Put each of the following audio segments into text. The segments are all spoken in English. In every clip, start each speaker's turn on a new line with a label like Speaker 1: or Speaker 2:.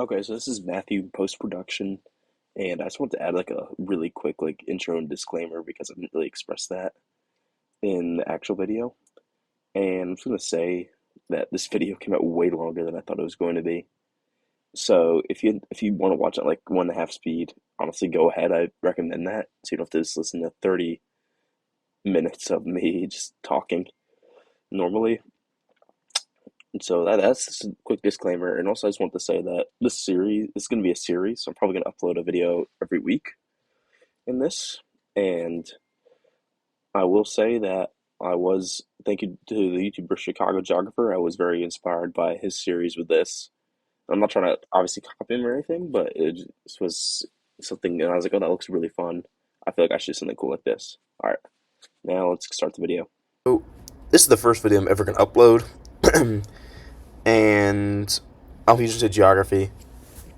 Speaker 1: Okay, so this is Matthew post production, and I just want to add like a really quick like intro and disclaimer because I didn't really express that in the actual video. And I'm just gonna say that this video came out way longer than I thought it was going to be. So if you want to watch at like 1.5 speed, honestly, go ahead. I recommend that, so you don't have to just listen to 30 minutes of me just talking normally. And so that's just a quick disclaimer. And also, I just want to say that this is going to be a series. So I'm probably going to upload a video every week in this. And I will say that thank you to the YouTuber Chicago Geographer. I was very inspired by his series with this. I'm not trying to obviously copy him or anything, but it just was something, and I was like, oh, that looks really fun. I feel like I should do something cool like this. All right, now let's start the video.
Speaker 2: So, this is the first video I'm ever going to upload, and I'll be using geography.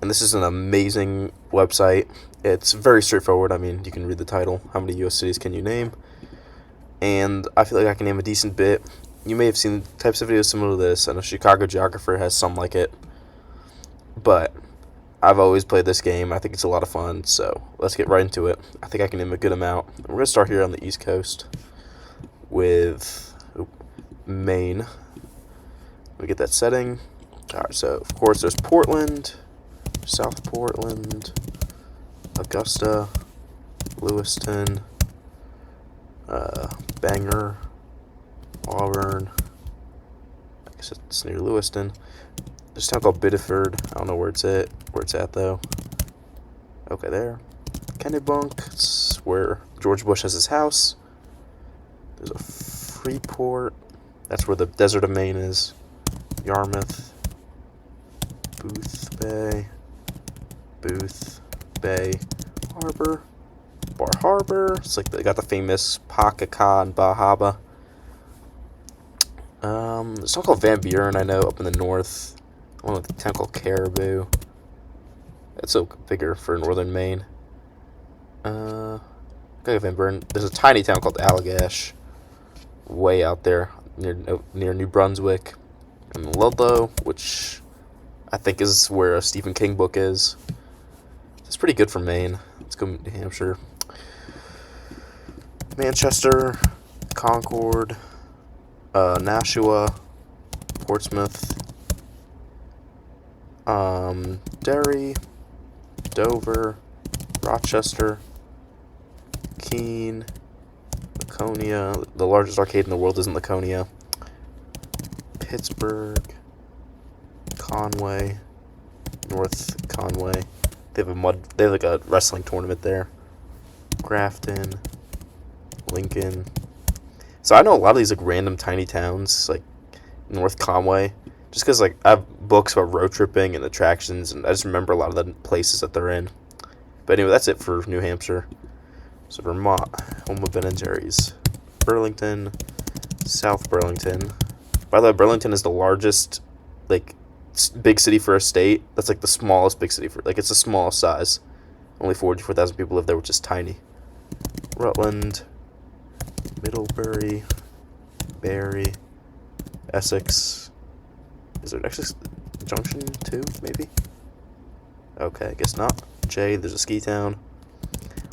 Speaker 2: And this is an amazing website. It's very straightforward. I mean, you can read the title. How many U.S. cities can you name? And I feel like I can name a decent bit. You may have seen types of videos similar to this. I know Chicago Geographer has some like it, but I've always played this game. I think it's a lot of fun. So let's get right into it. I think I can name a good amount. We're gonna start here on the East Coast with Maine. Let me get that setting. Alright, so of course there's Portland, South Portland, Augusta, Lewiston, Bangor, Auburn. I guess it's near Lewiston. There's a town called Biddeford. I don't know where it's at. Where it's at though. Okay, there. Kennebunk. It's where George Bush has his house. There's a Freeport. That's where the Desert of Maine is. Yarmouth, Booth Bay Harbor, Bar Harbor. It's like they got the famous Pakaka and Bahaba. There's a town called Van Buren, I know, up in the north. One with a town called Caribou. That's so bigger for northern Maine. Okay, Van Buren. There's a tiny town called Allagash, way out there near New Brunswick. And Ludlow, which I think is where a Stephen King book is. It's pretty good for Maine. Let's go New Hampshire. Manchester, Concord, Nashua, Portsmouth, Derry, Dover, Rochester, Keene, Laconia. The largest arcade in the world is in Laconia. Pittsburgh, Conway, North Conway. They have like a wrestling tournament there. Grafton, Lincoln. So I know a lot of these like random tiny towns, like North Conway, just because like I have books about road tripping and attractions, and I just remember a lot of the places that they're in. But anyway, that's it for New Hampshire. So Vermont, home of Ben and Jerry's. Burlington, South Burlington. By the way, Burlington is the largest, like, big city for a state. That's like the smallest big city for, like, it's the smallest size. Only 44,000 people live there, which is tiny. Rutland, Middlebury, Barry, Essex. Is there an Essex Junction too? Maybe. Okay, I guess not. Jay, there's a ski town.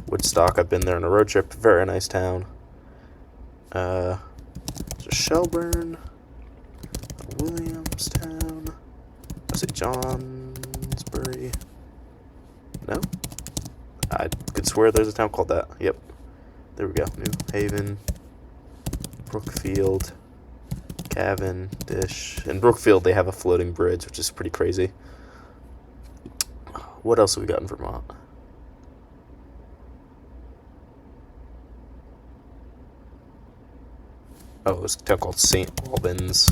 Speaker 2: Woodstock, I've been there on a road trip. Very nice town. There's a Shelburne. Williamstown. I say Johnsbury. No? I could swear there's a town called that. Yep. There we go. New Haven. Brookfield. Cavendish. In Brookfield, they have a floating bridge, which is pretty crazy. What else have we got in Vermont? Oh, there's a town called St. Albans.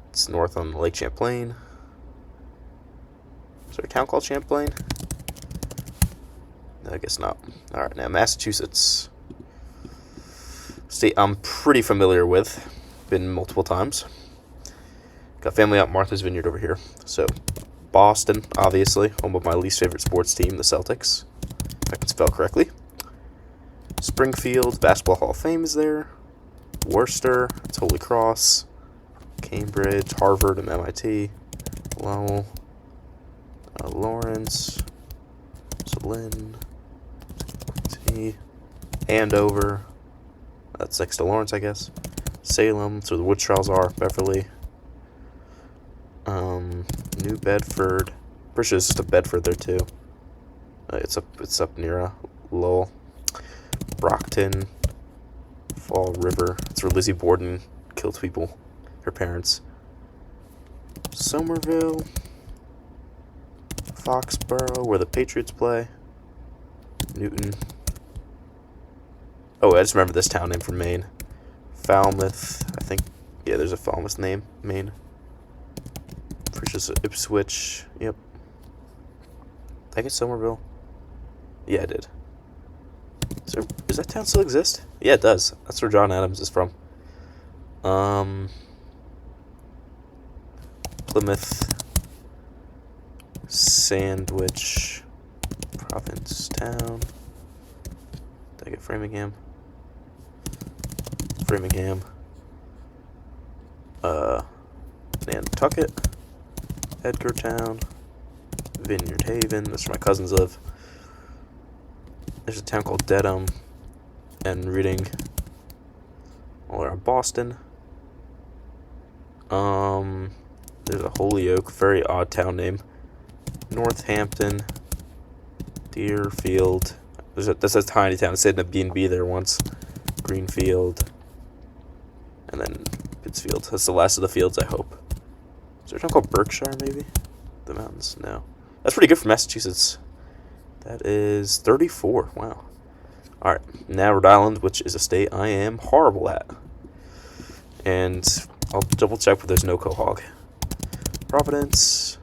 Speaker 2: It's north on Lake Champlain. Is there a town called Champlain? No, I guess not. Alright, now Massachusetts. State I'm pretty familiar with. Been multiple times. Got family out Martha's Vineyard over here. So, Boston, obviously. Home of my least favorite sports team, the Celtics. If I can spell correctly. Springfield, Basketball Hall of Fame is there. Worcester, it's Holy Cross. Cambridge, Harvard, and MIT. Lowell. Lawrence, Lynn, T, Andover. That's next to Lawrence, I guess. Salem, that's where the witch trials are. Beverly. New Bedford. Pretty sure there's just a Bedford there too. It's up near Lowell. Brockton. Fall River. That's where Lizzie Borden killed people. Her parents. Somerville. Foxborough, where the Patriots play. Newton. Oh, I just remember this town name from Maine. Falmouth, I think. Yeah, there's a Falmouth name, Maine. Pretty sure Ipswich. Yep. Did I get Somerville? Yeah, I did. Does that town still exist? Yeah, it does. That's where John Adams is from. Plymouth. Sandwich. Provincetown. Did I get Framingham? Framingham. Nantucket. Edgartown. Vineyard Haven. That's where my cousins live. There's a town called Dedham. And Reading. All around Boston. There's a Holyoke. Very odd town name. Northampton. Deerfield. That's a tiny town. I stayed in a B&B there once. Greenfield. And then Pittsfield. That's the last of the fields, I hope. Is there a town called Berkshire, maybe? The mountains? No. That's pretty good for Massachusetts. That is 34. Wow. Alright. Now Rhode Island, which is a state I am horrible at. And I'll double check, but there's no Quahog. Providence.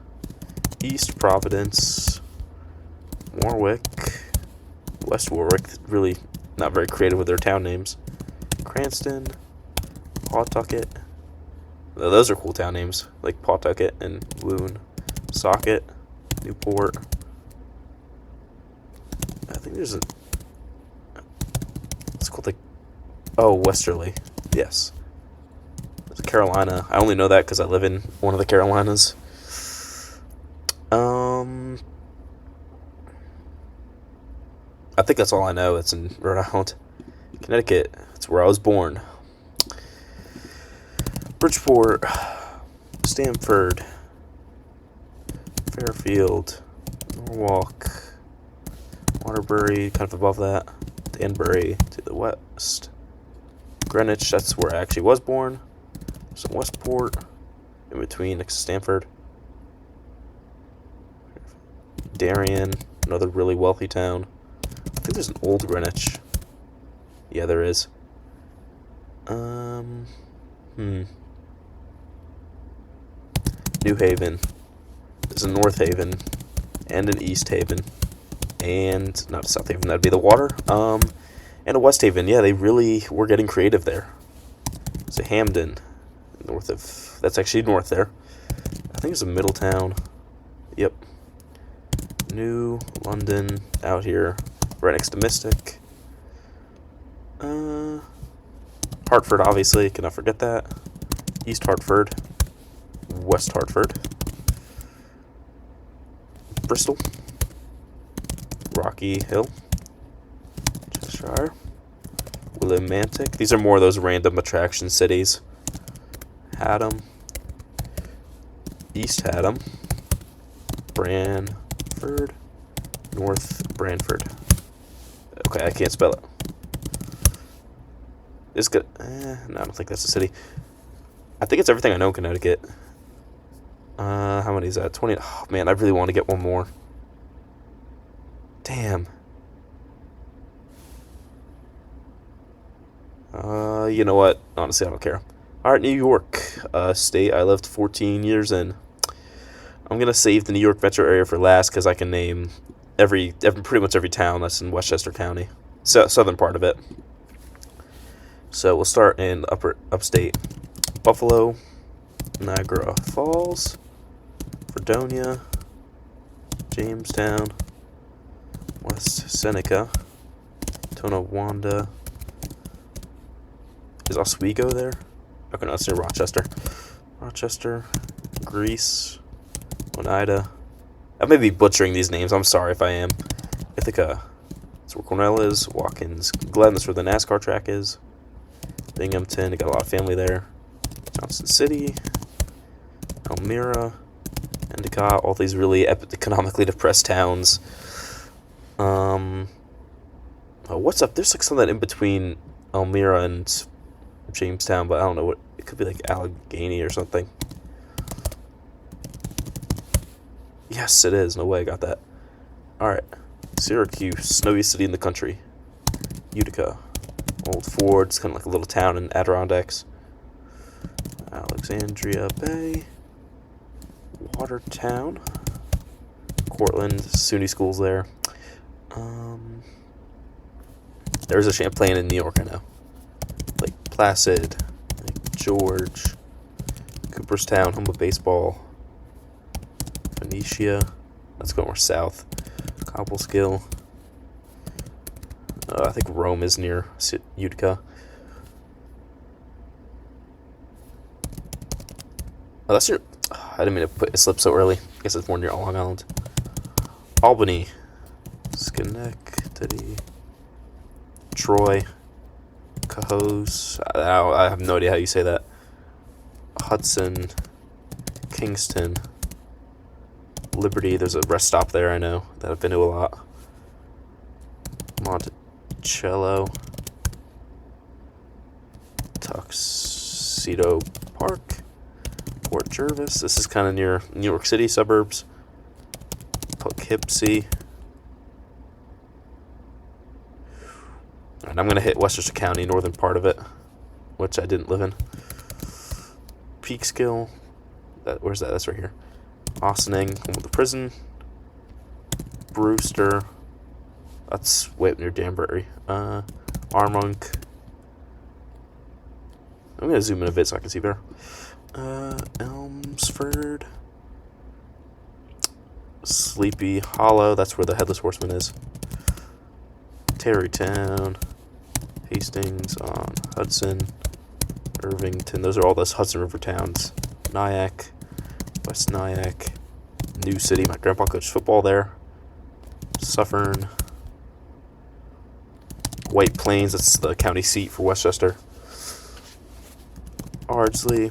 Speaker 2: East Providence. Warwick. West Warwick. Really not very creative with their town names. Cranston. Pawtucket. Those are cool town names, like Pawtucket and Woon. Socket. Newport. I think there's a... It's called like... Oh, Westerly. Yes. There's a Carolina. I only know that because I live in one of the Carolinas. I think that's all I know. It's in Rhode Island. Connecticut. That's where I was born. Bridgeport. Stamford. Fairfield. Norwalk. Waterbury, kind of above that. Danbury to the west. Greenwich, that's where I actually was born. Some Westport. In between, next to Stamford. Darien, another really wealthy town. I think there's an old Greenwich. Yeah, there is. New Haven. There's a North Haven and an East Haven. And not a South Haven, that'd be the water. And a West Haven. Yeah, they really were getting creative there. There's a Hamden, north of... That's actually north there. I think it's a Middletown. Yep. New London out here, right next to Mystic. Hartford, obviously, cannot forget that. East Hartford. West Hartford. Bristol. Rocky Hill. Cheshire. Willimantic. These are more of those random attraction cities. Haddam. East Haddam. Branford. North Branford. Okay, I can't spell it. It's good. No, I don't think that's a city. I think it's everything I know in Connecticut. How many is that? 20. Oh, man, I really want to get one more. Damn. You know what? Honestly, I don't care. Alright, New York. State I lived 14 years in. I'm going to save the New York metro area for last because I can name pretty much every town that's in Westchester County. Southern part of it. So we'll start in upstate. Buffalo, Niagara Falls, Fredonia, Jamestown, West Seneca, Tonawanda. Is Oswego there? Okay, no, it's near Rochester. Rochester, Greece, Oneida, I may be butchering these names. I'm sorry if I am. Ithaca. That's where Cornell is. Watkins Glen. That's where the NASCAR track is. Binghamton. Got a lot of family there. Johnson City. Elmira. Endicott. All these really economically depressed towns. What's up? There's like something in between Elmira and Jamestown, but I don't know what. It could be like Allegheny or something. Yes, it is. No way I got that. Alright. Syracuse, snowiest city in the country. Utica. Old Ford, it's kind of like a little town in Adirondacks. Alexandria Bay. Watertown. Cortland, SUNY schools there. There's a Champlain in New York, I know. Lake Placid. Lake George. Cooperstown, home of baseball. Phoenicia. Let's go more south. Cobleskill. I think Rome is near Utica. Oh, that's near. I didn't mean to put a slip so early. I guess it's more near Long Island. Albany. Schenectady. Troy. Cohoes. I have no idea how you say that. Hudson. Kingston. Liberty, there's a rest stop there, I know, that I've been to a lot. Monticello. Tuxedo Park. Port Jervis, this is kind of near New York City suburbs. Poughkeepsie. And I'm going to hit Westchester County, northern part of it, which I didn't live in. Peekskill. Where's that? That's right here. Ossining, home of the prison. Brewster. That's way up near Danbury. Armonk. I'm going to zoom in a bit so I can see better. Elmsford. Sleepy Hollow. That's where the Headless Horseman is. Tarrytown. Hastings on Hudson. Irvington. Those are all those Hudson River towns. Nyack. West Nyack, New City. My grandpa coached football there. Suffern. White Plains, that's the county seat for Westchester. Ardsley.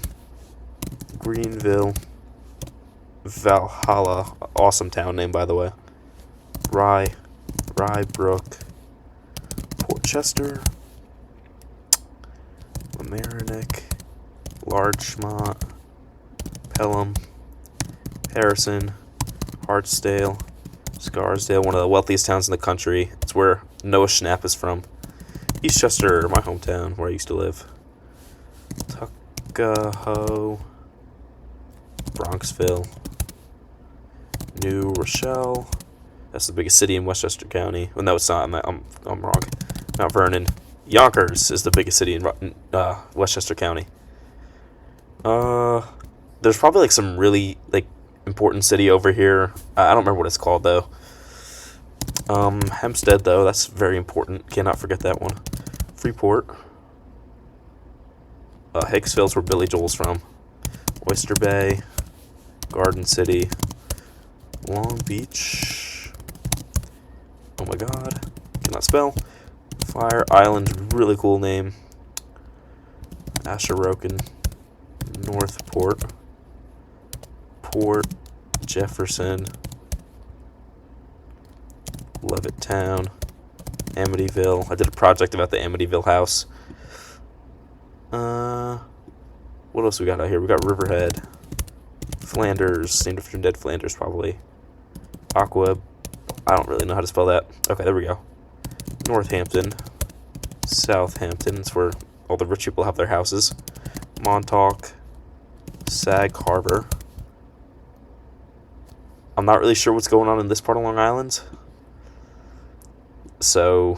Speaker 2: Greenville. Valhalla, awesome town name, by the way. Rybrook. Port Chester. Mamaroneck. Larchmont. Pelham. Harrison, Hartsdale, Scarsdale, one of the wealthiest towns in the country. It's where Noah Schnapp is from. Eastchester, my hometown, where I used to live. Tuckahoe, Bronxville, New Rochelle. That's the biggest city in Westchester County. Well, no, it's not. I'm wrong. Mount Vernon. Yonkers is the biggest city in Westchester County. There's probably like some really like important city over here. I don't remember what it's called though. Hempstead though, that's very important. Cannot forget that one. Freeport. Hicksville's where Billy Joel's from. Oyster Bay. Garden City. Long Beach. Oh my god. Cannot spell. Fire Island, really cool name. Asheroken. Northport. Port Jefferson. Levittown. Amityville. I did a project about the Amityville house. What else we got out here? We got Riverhead. Flanders. Named after dead Flanders, probably. Aqua. I don't really know how to spell that. Okay, there we go. Northampton. Southampton. It's where all the rich people have their houses. Montauk. Sag Harbor. I'm not really sure what's going on in this part of Long Island. So,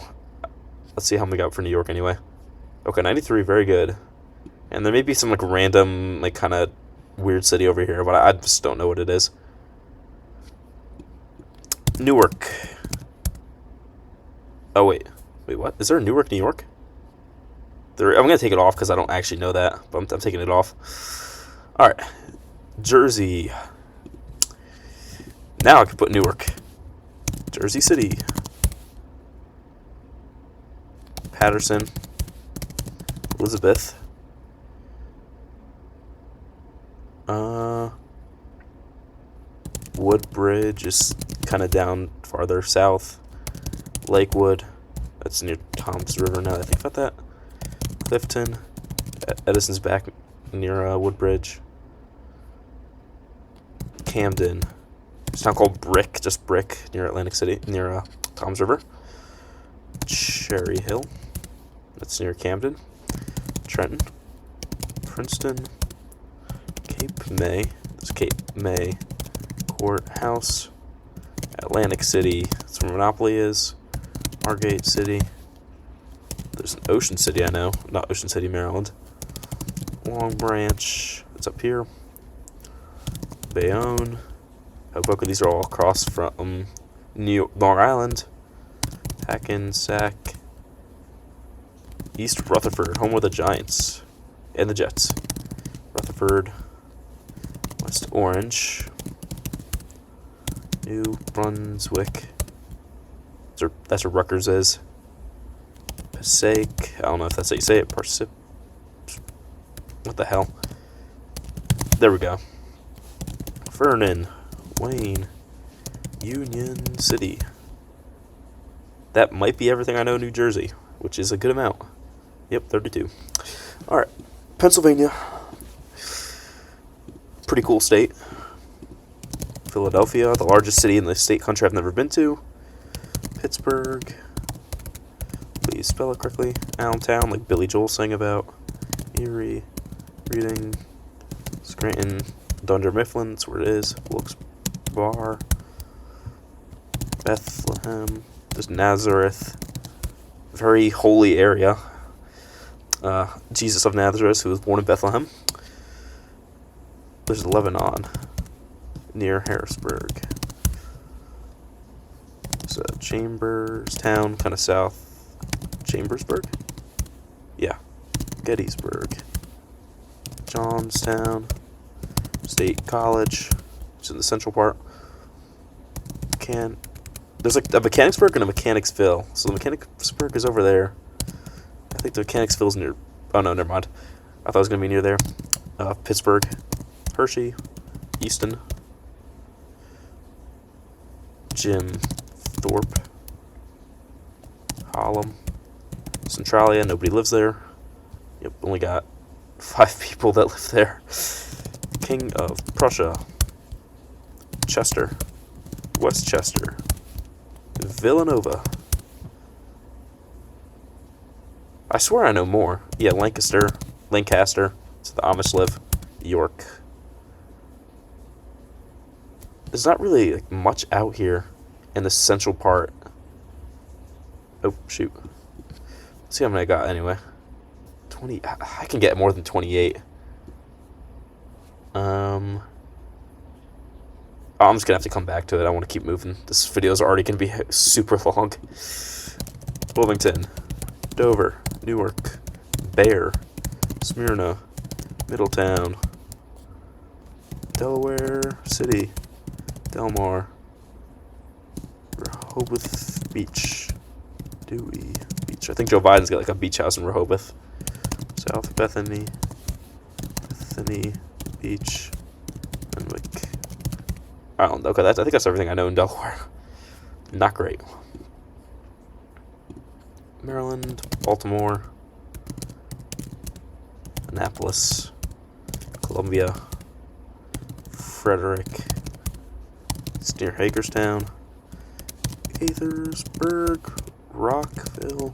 Speaker 2: let's see how we got for New York anyway. Okay, 93, very good. And there may be some like random, like kind of weird city over here, but I just don't know what it is. Newark. Oh, wait, what? Is there a Newark, New York? I'm going to take it off because I don't actually know that, but I'm taking it off. All right. Jersey. Now I can put Newark. Jersey City. Patterson. Elizabeth. Woodbridge is kind of down farther south. Lakewood. That's near Toms River now that I think about that. Clifton. Edison's back near Woodbridge. Camden. It's a town called Brick, just Brick, near Atlantic City, near Toms River. Cherry Hill. That's near Camden. Trenton. Princeton. Cape May. There's Cape May. Courthouse. Atlantic City. That's where Monopoly is. Margate City. There's an Ocean City, I know. Not Ocean City, Maryland. Long Branch. It's up here. Bayonne. Hoboken. These are all across from Long Island. Hackensack. East Rutherford, home of the Giants and the Jets. Rutherford. West Orange. New Brunswick. That's where Rutgers is. Passaic. I don't know if that's how you say it. What the hell? There we go. Vernon. Wayne. Union City. That might be everything I know in New Jersey, which is a good amount. Yep, 32. Alright. Pennsylvania. Pretty cool state. Philadelphia, the largest city in the state country I've never been to. Pittsburgh. Please spell it correctly. Allentown, like Billy Joel sang about. Erie. Reading. Scranton. Dunder Mifflin, that's where it is. Wilkes-Barre. Bethlehem. There's Nazareth. Very holy area. Jesus of Nazareth, who was born in Bethlehem. There's Lebanon, near Harrisburg. So Chamberstown, kind of south. Chambersburg? Yeah. Gettysburg. Johnstown. State College, which is in the central part. There's like a Mechanicsburg and a Mechanicsville. So the Mechanicsburg is over there. I think the Mechanicsville's near. Oh no, never mind. I thought it was gonna be near there. Pittsburgh, Hershey, Easton, Jim Thorpe, Harlem, Centralia. Nobody lives there. Yep, only got 5 people that live there. King of Prussia, Chester, Westchester, Villanova. I swear I know more. Yeah, Lancaster. So the Amish live. York. There's not really like much out here in the central part. Oh, shoot. Let's see how many I got anyway. 20. I can get more than 28. I'm just gonna have to come back to it. I want to keep moving. This video is already gonna be super long. Wilmington, Dover, Newark, Bear, Smyrna, Middletown, Delaware City, Delmar, Rehoboth Beach, Dewey Beach. I think Joe Biden's got like a beach house in Rehoboth. South Bethany Beach, Renwick Island. Okay, I think that's everything I know in Delaware. Not great. Maryland, Baltimore, Annapolis, Columbia, Frederick. It's near Hagerstown, Gaithersburg, Rockville,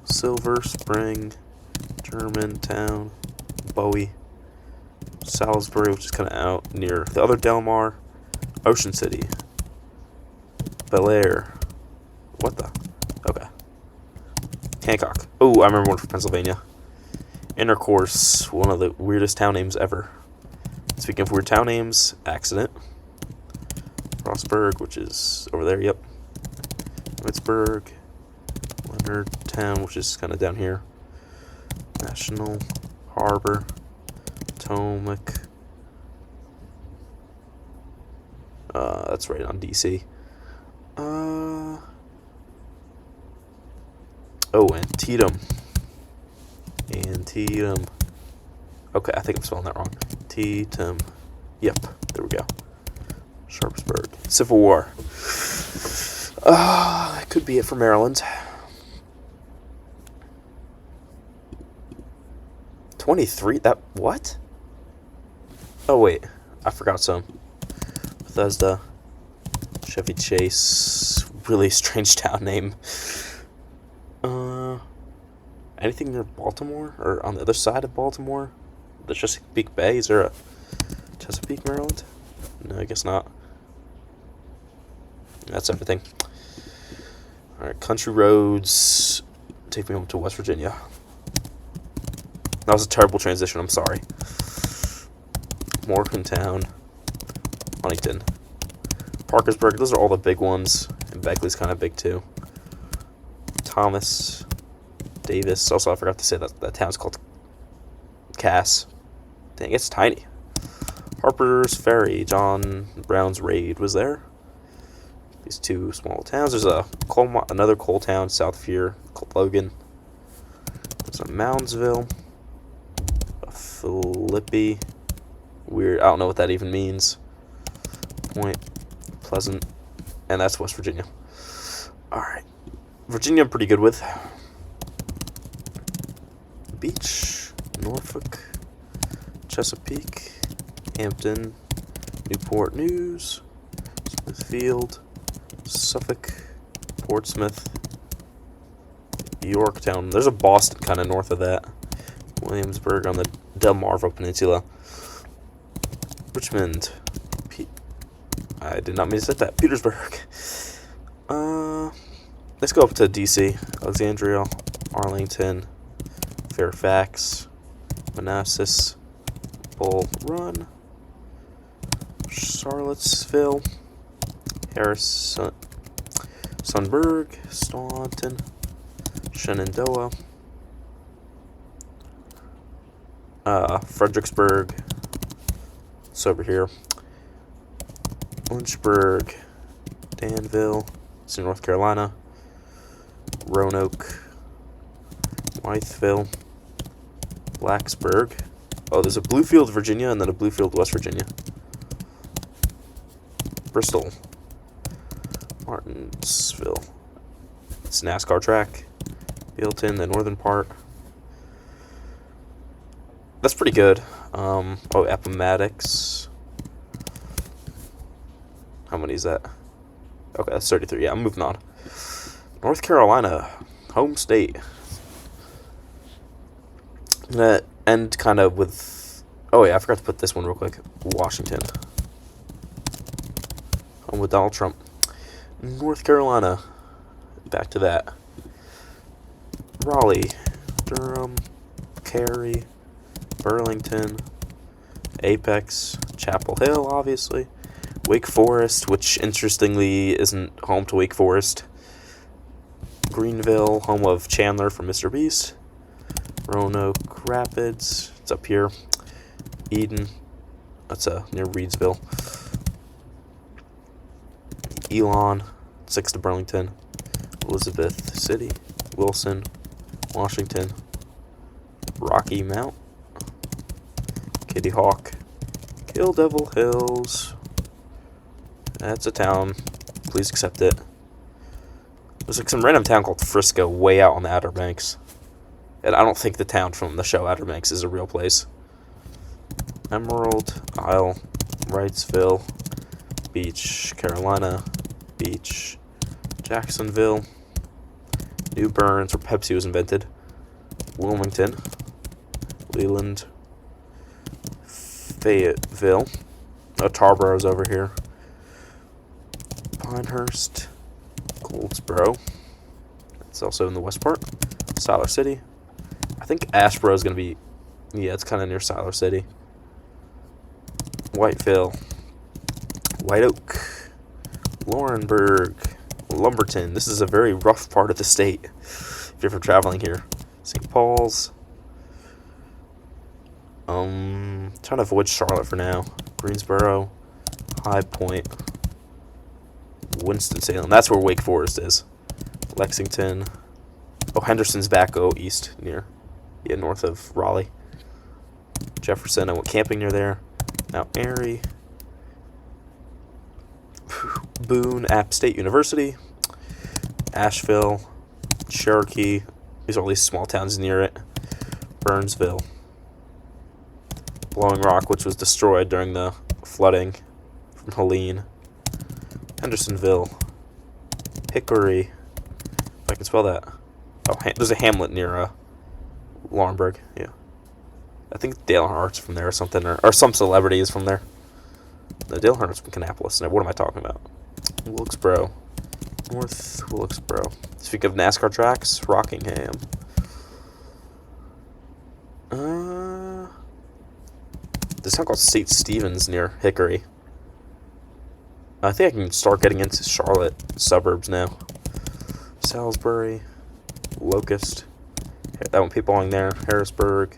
Speaker 2: Silver Spring, Germantown, Bowie, Salisbury, which is kind of out near the other Delmar, Ocean City, Bel Air. What the? Okay. Hancock. Oh, I remember one from Pennsylvania. Intercourse, one of the weirdest town names ever. Speaking of weird town names, Accident. Frostburg, which is over there, yep. Pittsburgh. Leonardtown, which is kind of down here. National Harbor. Potomac. That's right on DC. Antietam. Antietam. Okay, I think I'm spelling that wrong. Antietam. Yep, there we go. Sharpsburg. Civil War. That could be it for Maryland. 23? That, what? Oh, wait. I forgot some. Bethesda. Chevy Chase. Really strange town name. Anything near Baltimore? Or on the other side of Baltimore? The Chesapeake Bay? Is there a Chesapeake, Maryland? No, I guess not. That's everything. Alright, country roads. Take me home to West Virginia. That was a terrible transition, I'm sorry. Morgantown. Huntington. Parkersburg, those are all the big ones. And Beckley's kind of big too. Thomas. Davis. Also, I forgot to say that town's called Cass. Dang, it's tiny. Harper's Ferry. John Brown's raid was there. These two small towns. There's another coal town south of here called Logan. There's a Moundsville. A Philippi. Weird. I don't know what that even means. Point Pleasant. And that's West Virginia. Alright. Virginia I'm pretty good with. Beach. Norfolk. Chesapeake. Hampton. Newport News. Smithfield. Suffolk. Portsmouth. Yorktown. There's a Boston kind of north of that. Williamsburg on the Delmarva Peninsula. Richmond. I did not mean to say that. Petersburg. Let's go up to DC. Alexandria. Arlington. Fairfax. Manassas. Bull Run. Charlottesville. Harrison. Sunburg. Staunton. Shenandoah. Fredericksburg. It's over here. Lynchburg. Danville. It's in North Carolina. Roanoke. Wytheville. Blacksburg. Oh, there's a Bluefield, Virginia, and then a Bluefield, West Virginia. Bristol. Martinsville. It's a NASCAR track. Bealeton, the northern part. That's pretty good. Appomattox. How many is that? Okay, that's 33. Yeah, I'm moving on. North Carolina. Home state. I'm gonna end kind of with... Oh, yeah, I forgot to put this one real quick. Washington. Home with Donald Trump. North Carolina. Back to that. Raleigh. Durham. Cary. Burlington. Apex. Chapel Hill, obviously. Wake Forest, which interestingly isn't home to Wake Forest. Greenville, home of Chandler from Mr. Beast. Roanoke Rapids, it's up here. Eden, that's near Reedsville. Elon, 6 to Burlington. Elizabeth City, Wilson, Washington. Rocky Mount, Kitty Hawk, Kill Devil Hills. That's a town. Please accept it. There's like some random town called Frisco way out on the Outer Banks. And I don't think the town from the show Outer Banks is a real place. Emerald Isle, Wrightsville, Beach, Carolina, Beach, Jacksonville, New Burns, where Pepsi was invented, Wilmington, Leland, Fayetteville, Tarborough's over here, Pinehurst, Goldsboro, it's also in the west part, Siler City. I think Asheboro is going to be, yeah, it's kind of near Siler City. Whiteville, White Oak, Laurinburg, Lumberton. This is a very rough part of the state if you're ever traveling here. St. Paul's. Trying to avoid Charlotte for now. Greensboro, High Point, Winston-Salem. That's where Wake Forest is. Lexington. Oh, Henderson's back east north of Raleigh. Jefferson. I went camping near there. Mount Airy. Boone, App State University. Asheville. Cherokee. These are all these small towns near it. Burnsville. Blowing Rock, which was destroyed during the flooding from Helene. Hendersonville. Hickory. If I can spell that. Oh, there's a hamlet near Laurinburg. Yeah. I think Dale Earnhardt's from there or something, or some celebrity is from there. No, Dale Earnhardt's from Kannapolis. No, what am I talking about? Wilkesboro. North Wilkesboro. Speak of NASCAR tracks, Rockingham. There's a town called St. Stephen's near Hickory. I think I can start getting into Charlotte suburbs now. Salisbury. Locust. That won't be belong there. Harrisburg.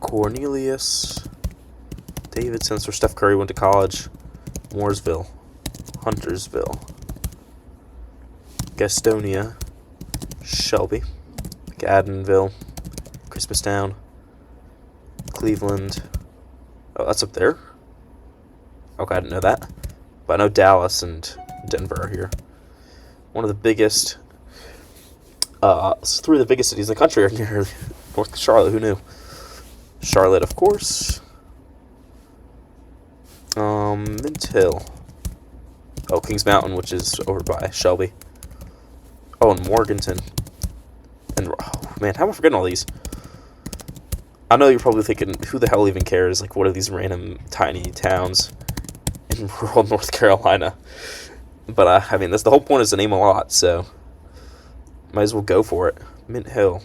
Speaker 2: Cornelius. Davidson, where Steph Curry went to college. Mooresville. Huntersville. Gastonia. Shelby. Gadenville. Christmastown. Cleveland. Oh, that's up there? Okay, I didn't know that. But I know Dallas and Denver are here. One of the biggest, three of the biggest cities in the country are near North Charlotte. Who knew? Charlotte, of course. Mint Hill. Oh, Kings Mountain, which is over by Shelby. Oh, and Morganton. And, oh, man, how am I forgetting all these? I know you're probably thinking, who the hell even cares? Like, what are these random tiny towns in rural North Carolina? But, I mean, that's the whole point, is to name a lot, so might as well go for it. Mint Hill.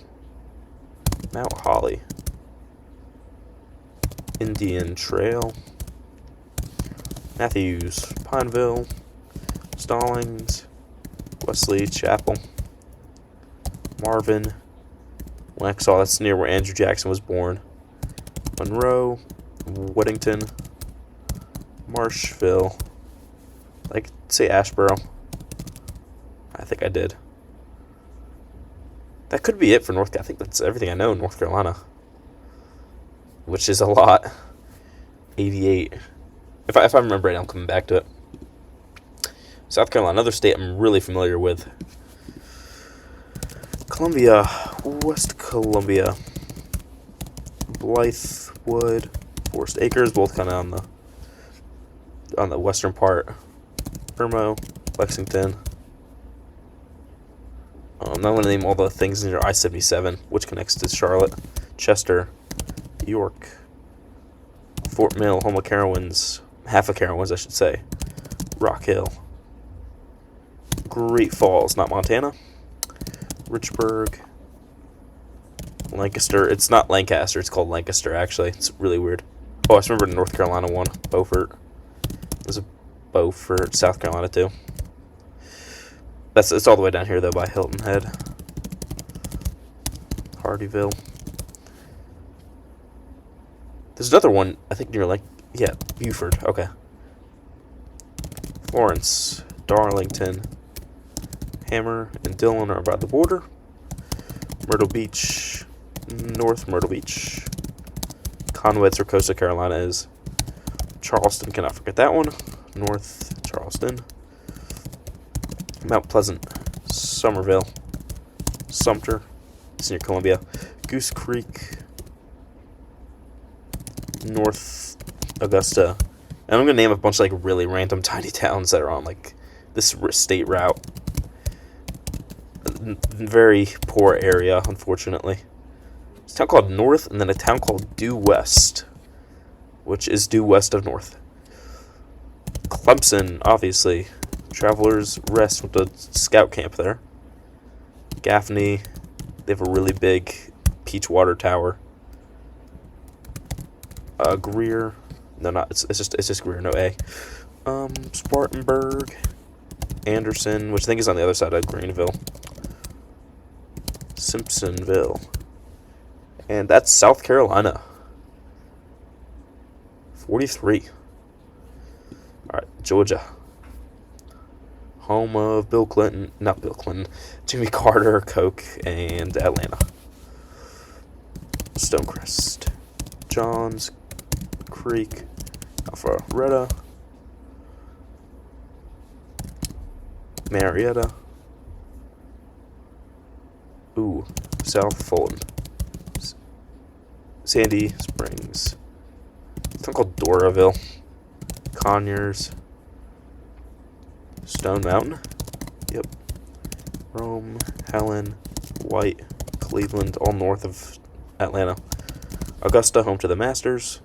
Speaker 2: Mount Holly. Indian Trail. Matthews. Pineville. Stallings. Wesley Chapel. Marvin. Waxhaw, that's near where Andrew Jackson was born. Monroe. Weddington. Marshville. Like, say Asheboro. I think I did. That could be it for North Carolina. I think that's everything I know in North Carolina. Which is a lot. 88. If I remember right, I'm coming back to it. South Carolina, another state I'm really familiar with. Columbia, West Columbia, Blythewood, Forest Acres, both kind of on the western part. Irmo, Lexington. I'm not going to name all the things near I-77, which connects to Charlotte. Chester, York, Fort Mill, home of Carowinds, half of Carowinds, I should say. Rock Hill, Great Falls, not Montana. Richburg, Lancaster. It's not Lancaster, it's called Lancaster, actually. It's really weird. Oh, I just remember the North Carolina one. Beaufort. There's a Beaufort, South Carolina, too. It's all the way down here, though, by Hilton Head. Hardyville. There's another one, I think, near, Beaufort. Okay. Florence, Darlington, Hammer, and Dillon are by the border. Myrtle Beach, North Myrtle Beach. Conway, where Coastal Carolina is. Charleston, cannot forget that one. North Charleston. Mount Pleasant, Somerville, Sumter, it's near Columbia. Goose Creek, North Augusta. And I'm going to name a bunch of really random tiny towns that are on this state route. Very poor area, unfortunately. It's a town called North, and then a town called Due West, which is due west of North. Clemson, obviously. Travelers Rest with the scout camp there. Gaffney, they have a really big peach water tower. Greer, no, not it's just Greer, no A. Spartanburg, Anderson, which I think is on the other side of Greenville. Simpsonville, and that's South Carolina. 43. All right, Georgia. Home of Bill Clinton, not Bill Clinton, Jimmy Carter, Coke, and Atlanta. Stonecrest. Johns Creek, Alpharetta. Marietta. Ooh, South Fulton. Sandy Springs. Something called Doraville. Conyers. Stone Mountain. Yep. Rome, Helen, White, Cleveland, all north of Atlanta. Augusta, home to the Masters.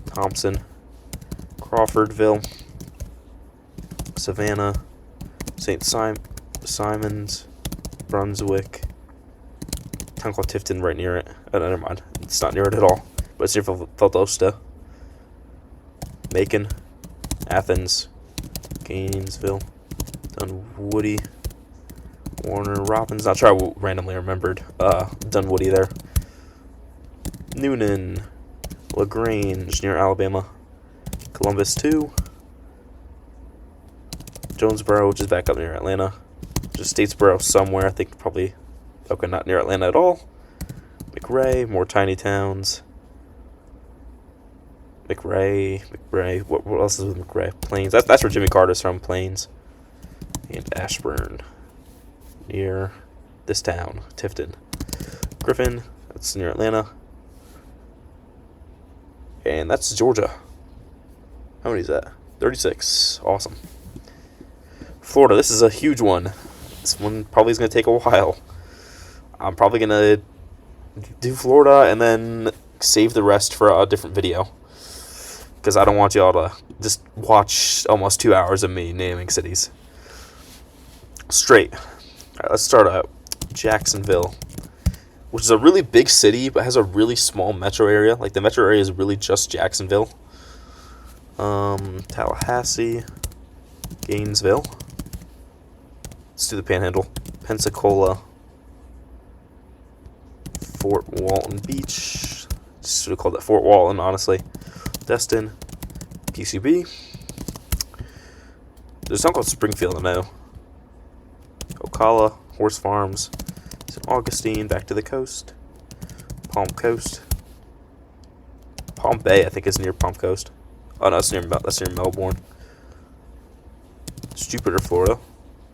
Speaker 2: Thompson. Crawfordville. Savannah. St. Simons. Brunswick. Town called Tifton right near it. Oh, never mind. It's not near it at all. But it's near Valdosta. Macon. Athens. Gainesville. Dunwoody. Warner Robins. Not sure I randomly remembered Dunwoody there. Noonan. LaGrange near Alabama. Columbus 2. Jonesboro, which is back up near Atlanta. Just Statesboro somewhere. I think probably, okay, not near Atlanta at all. McRae, more tiny towns. McRae. What else is with McRae? Plains. That's where Jimmy Carter's from, Plains. And Ashburn, near this town, Tifton. Griffin, that's near Atlanta. And that's Georgia. How many is that? 36. Awesome. Florida, this is a huge one. This one probably is going to take a while. I'm probably going to do Florida and then save the rest for a different video. Because I don't want y'all to just watch almost 2 hours of me naming cities. Straight. All right, let's start out. Jacksonville, which is a really big city, but has a really small metro area. Like, the metro area is really just Jacksonville. Tallahassee. Gainesville. Let's do the Panhandle. Pensacola. Fort Walton Beach. Just should have called that Fort Walton, honestly. Destin. PCB. There's something called Springfield, I know. Ocala. Horse Farms. St. Augustine. Back to the coast. Palm Coast. Palm Bay, I think, is near Palm Coast. Oh, no, that's near Melbourne. It's Jupiter, Florida.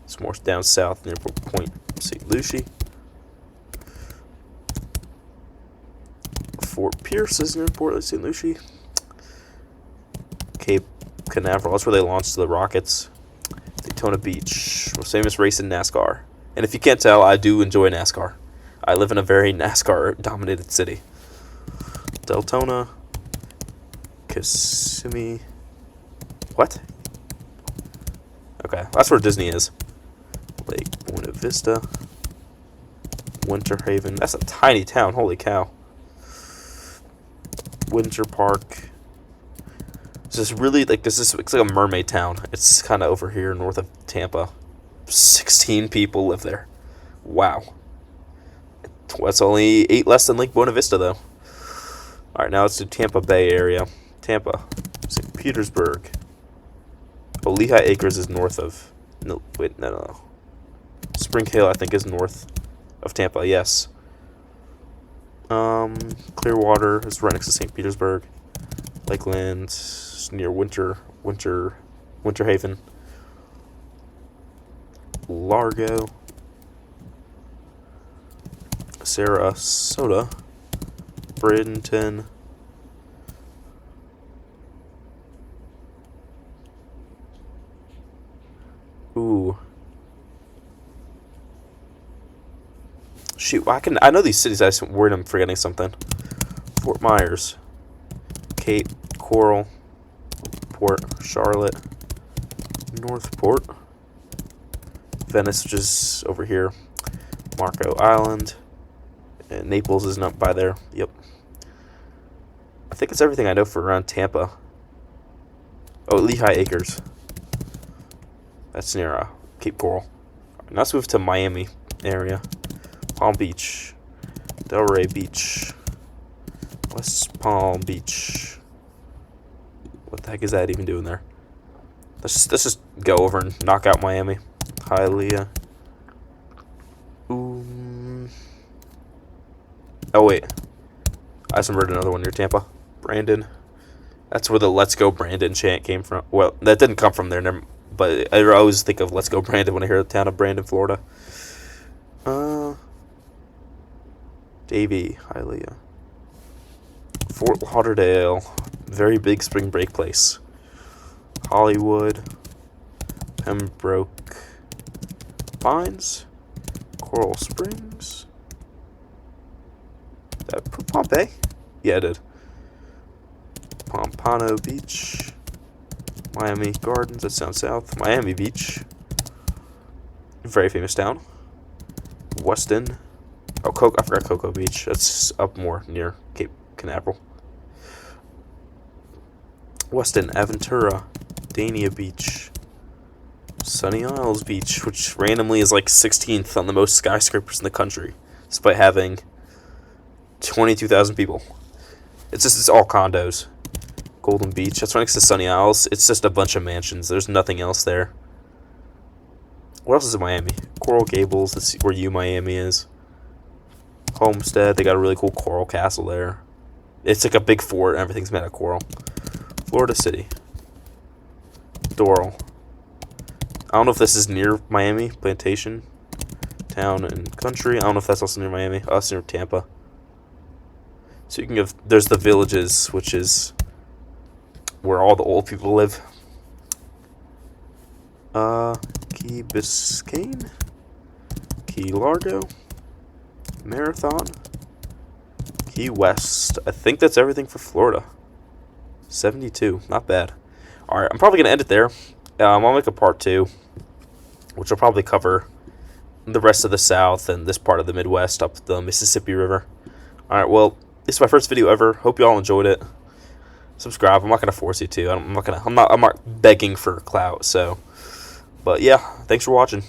Speaker 2: It's more down south near Point St. Lucie. Fort Pierce is near Port St. Lucie. Cape Canaveral, that's where they launched the rockets. Daytona Beach, most famous race in NASCAR. And if you can't tell, I do enjoy NASCAR. I live in a very NASCAR-dominated city. Deltona. Kissimmee. What? Okay, that's where Disney is. Lake Buena Vista. Winter Haven. That's a tiny town. Holy cow. Winter Park. It's just really it's like a mermaid town. It's kind of over here north of Tampa. 16 people live there. Wow. That's only 8 less than Lake Buena Vista, though. All right, now let's do Tampa Bay area. Tampa. St. Petersburg. Oh, Lehigh Acres is north of... No. Spring Hill, I think, is north of Tampa, yes. Clearwater is right next to St. Petersburg. Lakeland is near Winter Haven. Largo. Sarasota. Bradenton. Ooh. Shoot, I know these cities. I just worried I'm forgetting something. Fort Myers, Cape Coral, Port Charlotte, Northport, Venice, which is over here, Marco Island, and Naples is not by there. Yep. I think it's everything I know for around Tampa. Oh, Lehigh Acres. That's near Cape Coral. Now let's move to Miami area. Palm Beach, Delray Beach, West Palm Beach. What the heck is that even doing there? Let's just go over and knock out Miami. Hialeah. Ooh. Oh wait, I just remembered another one near Tampa. Brandon. That's where the "Let's Go Brandon" chant came from. Well, that didn't come from there, but I always think of "Let's Go Brandon" when I hear the town of Brandon, Florida. Davie, Hialeah. Fort Lauderdale, very big spring break place. Hollywood, Pembroke Pines, Coral Springs. Did I put Pompeii? Yeah, I did. Pompano Beach, Miami Gardens, that's down south. Miami Beach, very famous town. Weston. Oh, I forgot Cocoa Beach. That's up more near Cape Canaveral. Weston, Aventura, Dania Beach, Sunny Isles Beach, which randomly is like 16th on the most skyscrapers in the country, despite having 22,000 people. It's all condos. Golden Beach, that's right next to Sunny Isles. It's just a bunch of mansions. There's nothing else there. What else is in Miami? Coral Gables, that's where Miami is. Homestead, they got a really cool coral castle there. It's like a big fort, and everything's made of coral. Florida City. Doral. I don't know if this is near Miami. Plantation. Town and Country. I don't know if that's also near Miami. Oh, it's near Tampa. So you can give... There's the Villages, which is where all the old people live. Key Biscayne. Key Largo. Marathon. Key West. I think that's everything for Florida. 72. Not bad. Alright, I'm probably going to end it there. I'll make a part 2, which will probably cover the rest of the South and this part of the Midwest up the Mississippi River. Alright, well, this is my first video ever. Hope you all enjoyed it. Subscribe. I'm not going to force you to. I'm not begging for clout, so. But yeah, thanks for watching.